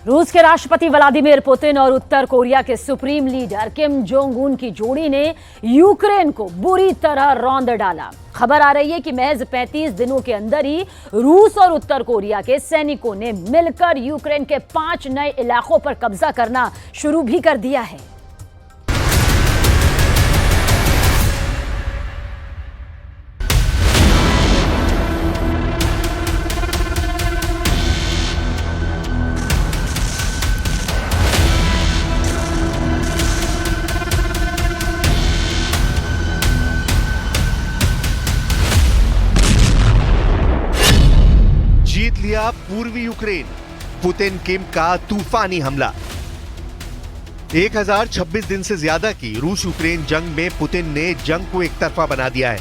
रूस के राष्ट्रपति व्लादिमीर पुतिन और उत्तर कोरिया के supreme leader Kim Jong Un की जोड़ी ने यूक्रेन को बुरी तरह रौंद डाला। खबर आ रही है कि महज 35 दिनों के अंदर ही रूस और उत्तर कोरिया के सैनिकों ने मिलकर यूक्रेन के 5 नए इलाकों पर कब्जा करना शुरू भी कर दिया है। जीत लिया पूर्वी यूक्रेन, पुतिन किम का तूफानी हमला। 1026 दिन से ज्यादा की रूस यूक्रेन जंग में पुतिन ने जंग को एक तरफा बना दिया है।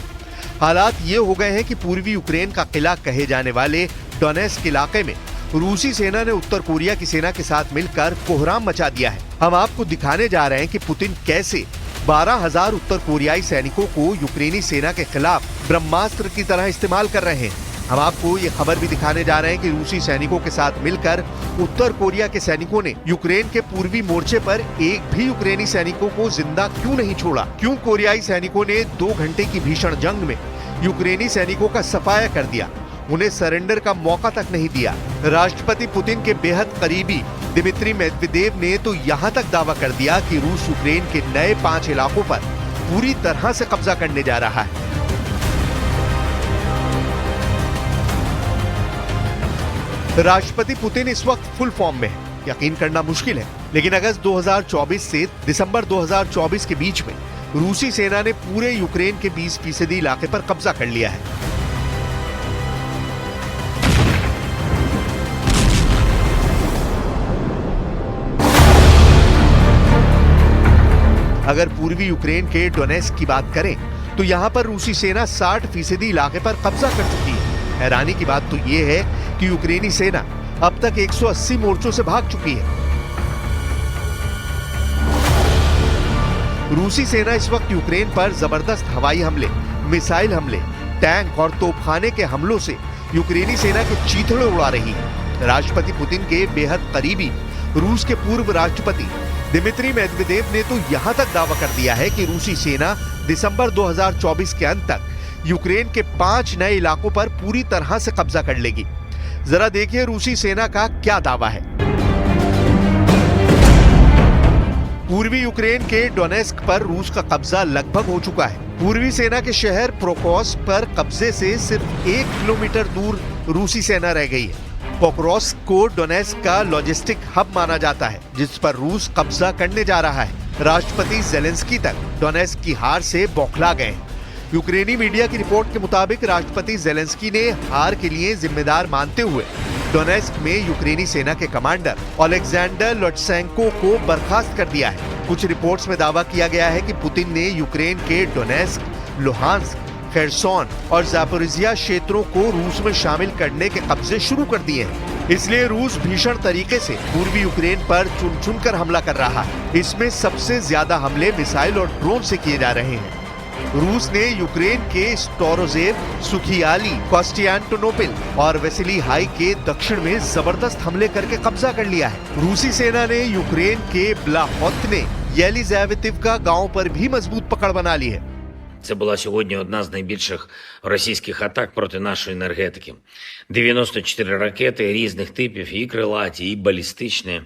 हालात ये हो गए हैं कि पूर्वी यूक्रेन का किला कहे जाने वाले डोनेस्क इलाके में रूसी सेना ने उत्तर कोरिया की सेना के साथ मिलकर कोहराम मचा दिया है। हम आपको दिखाने जा रहे हैं कि पुतिन कैसे 12,000 उत्तर कोरियाई सैनिकों को यूक्रेनी सेना के खिलाफ ब्रह्मास्त्र की तरह इस्तेमाल कर रहे हैं। हम आपको ये खबर भी दिखाने जा रहे हैं कि रूसी सैनिकों के साथ मिलकर उत्तर कोरिया के सैनिकों ने यूक्रेन के पूर्वी मोर्चे पर एक भी यूक्रेनी सैनिकों को जिंदा क्यों नहीं छोड़ा। क्यों कोरियाई सैनिकों ने 2 घंटे की भीषण जंग में यूक्रेनी सैनिकों का सफाया कर दिया, उन्हें सरेंडर का मौका तक नहीं दिया। राष्ट्रपति पुतिन के बेहद करीबी दिमित्री मेदवेदेव ने तो यहाँ तक दावा कर दिया कि रूस यूक्रेन के नए 5 इलाकों पर पूरी तरह से कब्जा करने जा रहा है। राष्ट्रपति पुतिन इस वक्त फुल फॉर्म में है, यकीन करना मुश्किल है, लेकिन अगस्त 2024 से दिसंबर 2024 के बीच में रूसी सेना ने पूरे यूक्रेन के 20% इलाके पर कब्जा कर लिया है। अगर पूर्वी यूक्रेन के डोनेस्क की बात करें तो यहाँ पर रूसी सेना 60% इलाके पर कब्जा कर चुकी है। हैरानी की बात तो ये है कि यूक्रेनी सेना अब तक 180 मोर्चों से भाग चुकी है। रूसी सेना इस वक्त यूक्रेन पर जबरदस्त हवाई हमले, मिसाइल हमले, टैंक और तोपखाने के हमलों से यूक्रेनी सेना के चीथड़े उड़ा रही है। राष्ट्रपति पुतिन के बेहद करीबी रूस के पूर्व राष्ट्रपति दिमित्री मेदवेदेव ने तो यहां तक दावा कर दिया है कि रूसी सेना दिसंबर 2024 के अंत तक यूक्रेन के 5 नए इलाकों पर पूरी तरह से कब्जा कर लेगी। जरा देखिए रूसी सेना का क्या दावा है। पूर्वी यूक्रेन के डोनेस्क पर रूस का कब्जा लगभग हो चुका है। पूर्वी सेना के शहर प्रोकोरोव्स्क पर कब्जे से सिर्फ 1 किलोमीटर दूर रूसी सेना रह गई है। पोक्रोव्स्क को डोनेस्क का लॉजिस्टिक हब माना जाता है, जिस पर रूस कब्जा करने जा रहा है। राष्ट्रपति ज़ेलेंस्की तक डोनेस्क की हार से बौखला गए हैं। यूक्रेनी मीडिया की रिपोर्ट के मुताबिक राष्ट्रपति ज़ेलेंस्की ने हार के लिए जिम्मेदार मानते हुए डोनेस्क में यूक्रेनी सेना के कमांडर ओलेक्जेंडर लुकाशेंको को बर्खास्त कर दिया है। कुछ रिपोर्ट्स में दावा किया गया है कि पुतिन ने यूक्रेन के डोनेस्क, लुहांस्क, खेरसोन और ज़ापोरिजिया क्षेत्रों को रूस में शामिल करने के कब्जे शुरू कर दिए हैं। इसलिए रूस भीषण तरीके से पूर्वी यूक्रेन पर चुन चुन कर हमला कर रहा है। इसमें सबसे ज्यादा हमले मिसाइल और ड्रोन से किए जा रहे हैं। रूस ने यूक्रेन के स्टोरोजेव, सुखियाली, कॉन्स्टेंटिनोपल और वेसिली हाई के दक्षिण में जबरदस्त हमले करके कब्जा कर लिया है। रूसी सेना ने यूक्रेन के ब्लाहोत्ने, येलिजावेतिवका गांव पर भी मजबूत पकड़ बना ली है। Це була сьогодні одна з найбільших російських атак проти нашої енергетики. 94 ракети різних типів, і крилаті, і балістичні.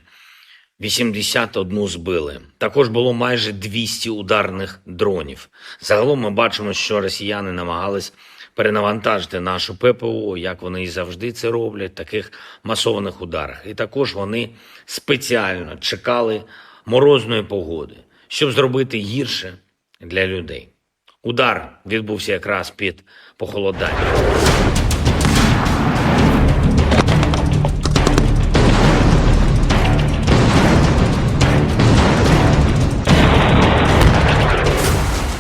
81 збили. Також було майже 200 ударних дронів. Загалом ми бачимо, що росіяни намагались перенавантажити нашу ППО, як вони і завжди це роблять, в таких масованих ударах. І також вони спеціально чекали морозної погоди, щоб зробити гірше для людей. Удар відбувся якраз під похолодання.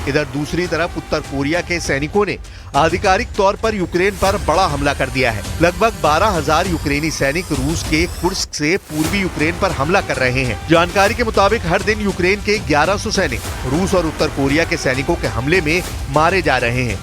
इधर दूसरी तरफ उत्तर कोरिया के सैनिकों ने आधिकारिक तौर पर यूक्रेन पर बड़ा हमला कर दिया है। लगभग 12,000 यूक्रेनी सैनिक रूस के कुर्स्क से पूर्वी यूक्रेन पर हमला कर रहे हैं। जानकारी के मुताबिक हर दिन यूक्रेन के 1100 सैनिक रूस और उत्तर कोरिया के सैनिकों के हमले में मारे जा रहे हैं।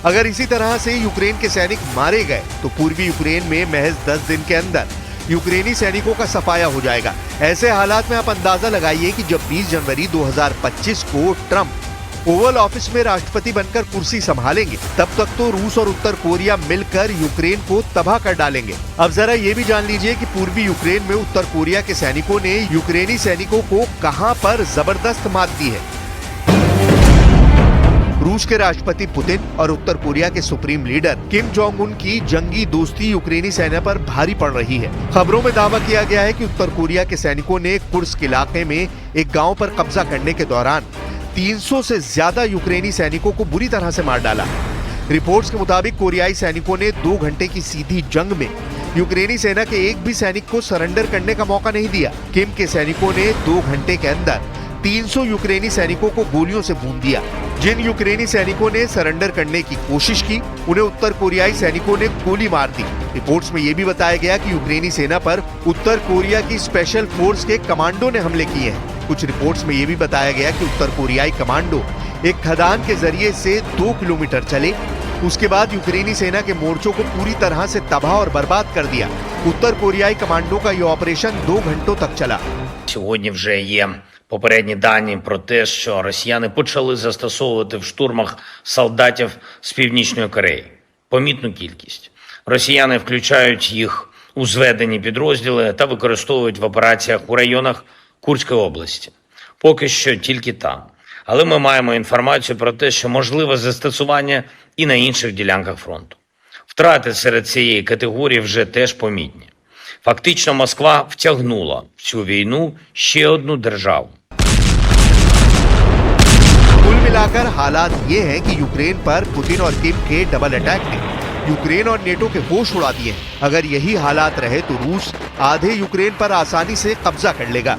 अगर इसी तरह से यूक्रेन के सैनिक मारे गए तो पूर्वी यूक्रेन में महज 10 दिन के अंदर यूक्रेनी सैनिकों का सफाया हो जाएगा। ऐसे हालात में आप अंदाजा लगाइए कि जब 20 जनवरी 2025 को ट्रंप ओवल ऑफिस में राष्ट्रपति बनकर कुर्सी संभालेंगे, तब तक तो रूस और उत्तर कोरिया मिलकर यूक्रेन को तबाह कर डालेंगे। अब जरा ये भी जान लीजिए कि पूर्वी यूक्रेन में उत्तर कोरिया के सैनिकों ने यूक्रेनी सैनिकों को कहां पर जबरदस्त मात दी है। रूस के राष्ट्रपति पुतिन और उत्तर कोरिया के supreme leader Kim Jong Un की जंगी दोस्ती यूक्रेनी सेना पर भारी पड़ रही है। खबरों में दावा किया गया है कि उत्तर कोरिया के सैनिकों ने कुर्स्क इलाके में एक गांव पर कब्जा करने के दौरान 300 से ज्यादा यूक्रेनी सैनिकों को बुरी तरह से मार डाला। रिपोर्ट्स के मुताबिक कोरियाई सैनिकों ने 2 घंटे की सीधी जंग में यूक्रेनी सेना के एक भी सैनिक को सरेंडर करने का मौका नहीं दिया। किम के सैनिकों ने 2 घंटे के अंदर 300 यूक्रेनी सैनिकों को गोलियों से भून दिया। जिन यूक्रेनी सैनिकों ने सरेंडर करने की कोशिश की, उन्हें उत्तर कोरियाई सैनिकों ने गोली मार दी। रिपोर्ट्स में यह भी बताया गया कि यूक्रेनी सेना पर उत्तर कोरिया की स्पेशल फोर्स के कमांडो ने हमले किए हैं। कुछ रिपोर्ट्स में यह भी बताया गया कि उत्तर कोरियाई कमांडो एक खदान के जरिए से 2 किलोमीटर चले, उसके बाद यूक्रेनी सेना के मोर्चों को पूरी तरह से तबाह और बर्बाद कर दिया। उत्तर कोरियाई कमांडो का यह ऑपरेशन 2 घंटों तक चला। Сьогодні вже є попередні дані про те, що росіяни почали застосовувати в штурмах солдатів з Північної Кореї. Помітну кількість. Росіяни включають їх у зведені підрозділи та використовують в операціях у районах Курської області. Поки що тільки там. Але ми маємо інформацію про те, що можливе застосування і на інших ділянках фронту. Втрати серед цієї категорії вже теж помітні. Фактично, Москва втягнула в цю війну ще одну державу. कुल मिलाकर हालात ये हैं कि यूक्रेन पर पुतिन और किम के डबल अटैक ने यूक्रेन और नेटो के होश उड़ा दिए। अगर यही हालात रहे तो रूस आधे यूक्रेन पर आसानी से कब्जा कर लेगा।